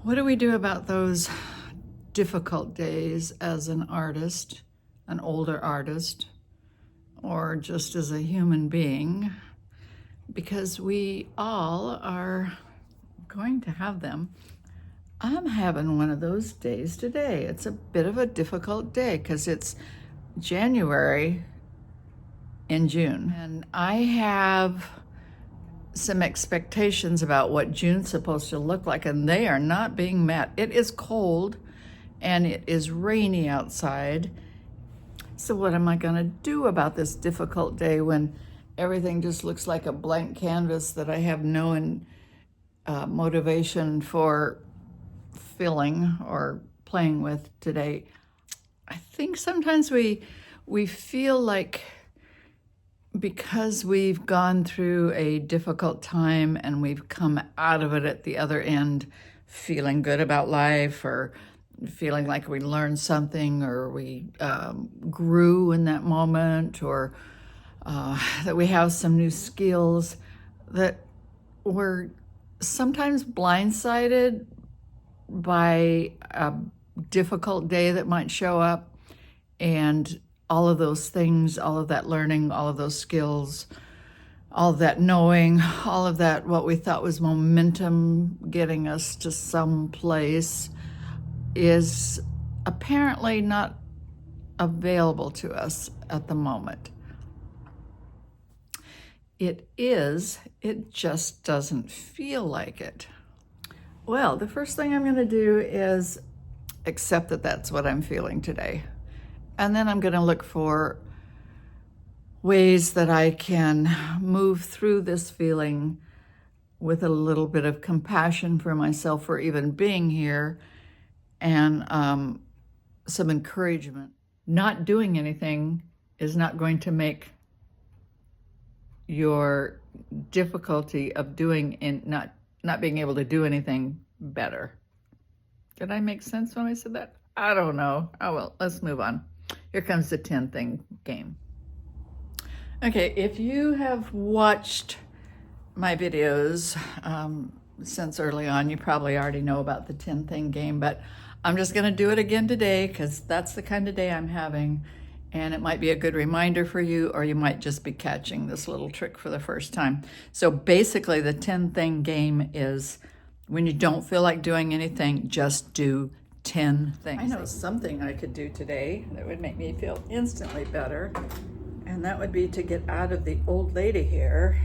What do we do about those difficult days as an artist, an older artist, or just as a human being? Because we all are going to have them. I'm having one of those days today. It's a bit of a difficult day because it's January in June, and I have some expectations about what June's supposed to look like, and they are not being met. It is cold and it is rainy outside. So what am I gonna do about this difficult day when everything just looks like a blank canvas that I have no motivation for filling or playing with today? I think sometimes we feel like because we've gone through a difficult time and we've come out of it at the other end feeling good about life, or feeling like we learned something, or we grew in that moment, or that we have some new skills, that we're sometimes blindsided by a difficult day that might show up, and all of those things, all of that learning, all of those skills, all of that knowing, all of that what we thought was momentum getting us to some place is apparently not available to us at the moment. It is, it just doesn't feel like it. Well, the first thing I'm going to do is accept that that's what I'm feeling today. And then I'm going to look for ways that I can move through this feeling with a little bit of compassion for myself for even being here, and some encouragement. Not doing anything is not going to make your difficulty of doing and not being able to do anything better. Did I make sense when I said that? I don't know. Oh well, let's move on. Here comes the 10 thing game. Okay, if you have watched my videos since early on, you probably already know about the 10 thing game, but I'm just gonna do it again today because that's the kind of day I'm having, and it might be a good reminder for you, or you might just be catching this little trick for the first time. So basically the 10 thing game is when you don't feel like doing anything, just do 10 things. I know something I could do today that would make me feel instantly better, and that would be to get out of the old lady hair.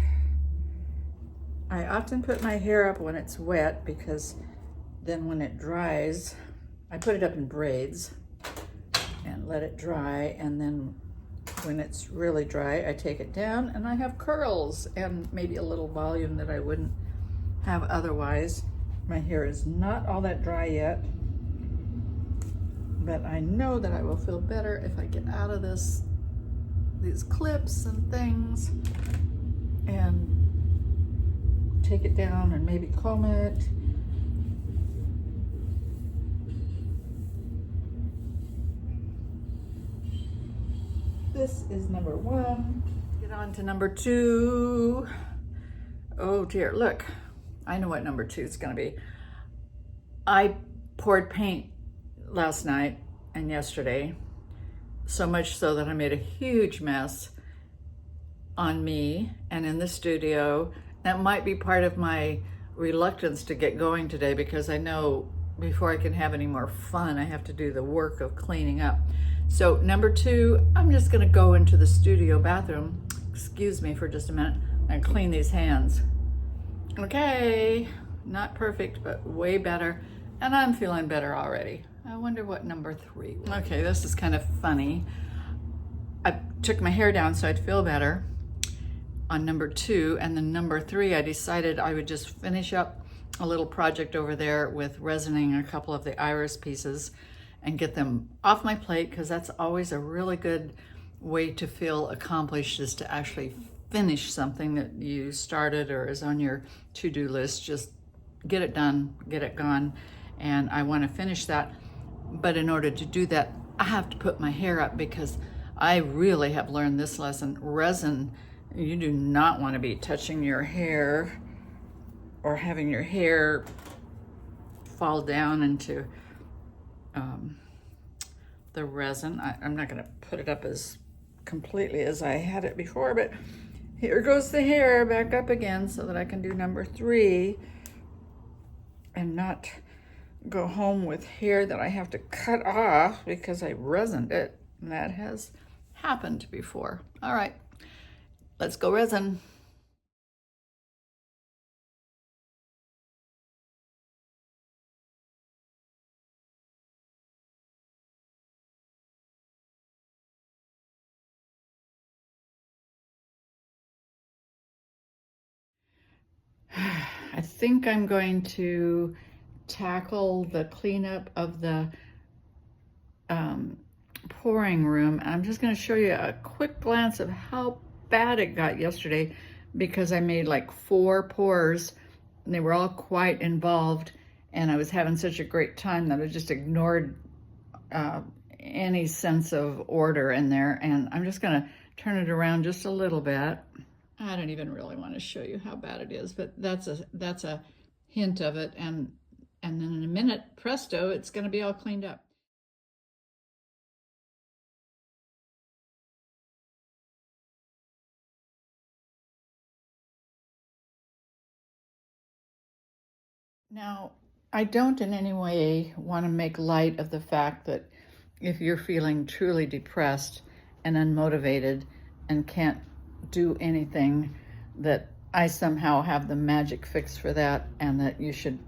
I often put my hair up when it's wet because then when it dries, I put it up in braids and let it dry, and then when it's really dry, I take it down and I have curls and maybe a little volume that I wouldn't have otherwise. My hair is not all that dry yet, but I know that I will feel better if I get out of these clips and things and take it down and maybe comb it. This is number 1. Get on to number 2. Oh dear, look, I know what number 2 is gonna be. I poured paint last night and yesterday, so much so that I made a huge mess on me and in the studio. That might be part of my reluctance to get going today, because I know before I can have any more fun, I have to do the work of cleaning up. So number 2, I'm just gonna go into the studio bathroom, excuse me for just a minute, and clean these hands. Okay, not perfect, but way better, and I'm feeling better already. I wonder what number 3 was. Okay, this is kind of funny. I took my hair down so I'd feel better on number 2, and then number 3, I decided I would just finish up a little project over there with resining a couple of the iris pieces and get them off my plate, because that's always a really good way to feel accomplished, is to actually finish something that you started or is on your to-do list. Just get it done, get it gone, and I want to finish that. But in order to do that, I have to put my hair up, because I really have learned this lesson. Resin, you do not want to be touching your hair or having your hair fall down into the resin. I'm not going to put it up as completely as I had it before, but here goes the hair back up again so that I can do number 3 and not go home with hair that I have to cut off because I resined it. And that has happened before. All right, let's go resin. I think I'm going to tackle the cleanup of the pouring room. I'm just going to show you a quick glance of how bad it got yesterday because I made like 4 pours and they were all quite involved, and I was having such a great time that I just ignored any sense of order in there. And I'm just going to turn it around just a little bit. I don't even really want to show you how bad it is, but that's a hint of it. And then in a minute, presto, it's going to be all cleaned up. Now, I don't in any way want to make light of the fact that if you're feeling truly depressed and unmotivated and can't do anything, that I somehow have the magic fix for that and that you should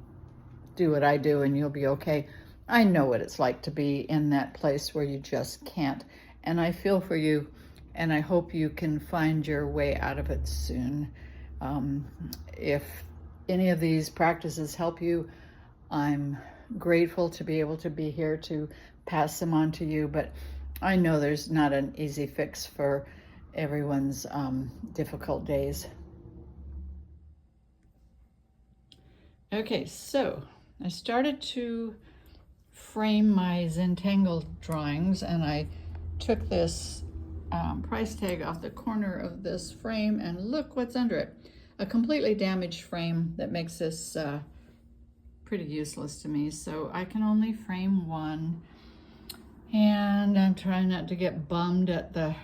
do what I do and you'll be okay. I know what it's like to be in that place where you just can't. And I feel for you, and I hope you can find your way out of it soon. If any of these practices help you, I'm grateful to be able to be here to pass them on to you, but I know there's not an easy fix for everyone's difficult days. Okay, so I started to frame my Zentangle drawings, and I took this price tag off the corner of this frame, and look what's under it. A completely damaged frame that makes this pretty useless to me, so I can only frame one. And I'm trying not to get bummed at the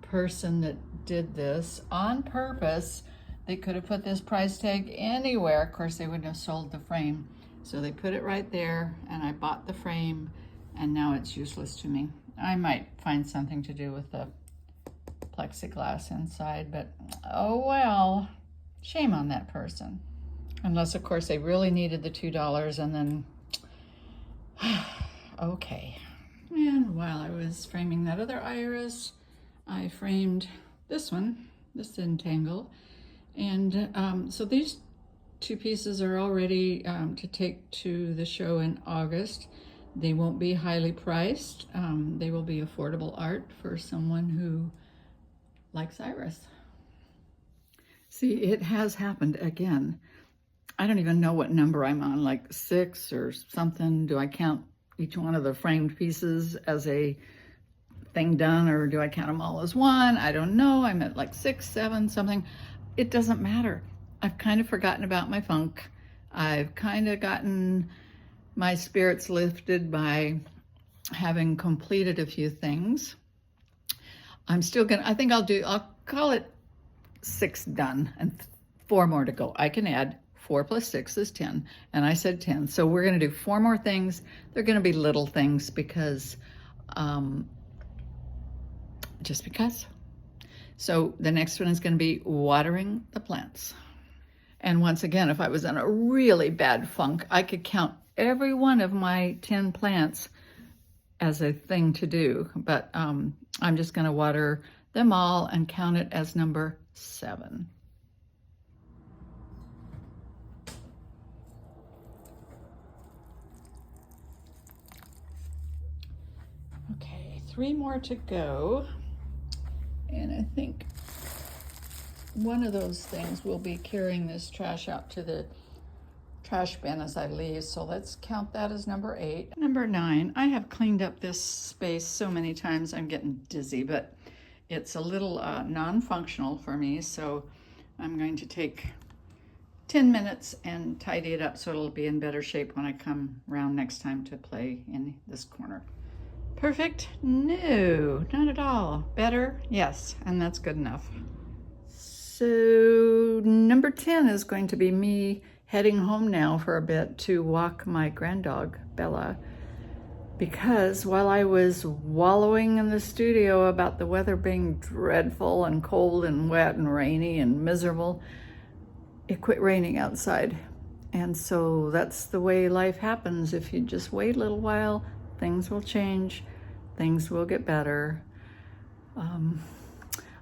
person that did this on purpose. They could have put this price tag anywhere. Of course, they wouldn't have sold the frame. So they put it right there, and I bought the frame, and now it's useless to me. I might find something to do with the plexiglass inside, but oh well, shame on that person. Unless, of course, they really needed the $2, and then, okay. And while I was framing that other iris, I framed this one, this Zentangle. And so these 2 pieces are all ready to take to the show in August. They won't be highly priced. They will be affordable art for someone who likes iris. See, it has happened again. I don't even know what number I'm on, like 6 or something. Do I count each one of the framed pieces as a thing done, or do I count them all as one? I don't know. I'm at like 6, 7, something. It doesn't matter. I've kind of forgotten about my funk. I've kind of gotten my spirits lifted by having completed a few things. I'm still gonna, I think I'll call it 6 done and 4 more to go. I can add 4 plus 6 is 10, and I said 10. So we're gonna do 4 more things. They're gonna be little things because, just because. So the next one is gonna be watering the plants. And once again, if I was in a really bad funk, I could count every one of my 10 plants as a thing to do, but I'm just gonna water them all and count it as number 7. Okay, 3 more to go. And I think one of those things will be carrying this trash out to the trash bin as I leave. So let's count that as number 8. Number 9, I have cleaned up this space so many times I'm getting dizzy, but it's a little non-functional for me. So I'm going to take 10 minutes and tidy it up so it'll be in better shape when I come around next time to play in this corner. Perfect? No, not at all. Better? Yes, and that's good enough. So number 10 is going to be me heading home now for a bit to walk my granddog, Bella, because while I was wallowing in the studio about the weather being dreadful and cold and wet and rainy and miserable, it quit raining outside. And so that's the way life happens. If you just wait a little while, things will change, things will get better.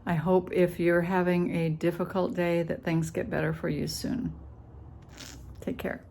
I hope if you're having a difficult day that things get better for you soon. Take care.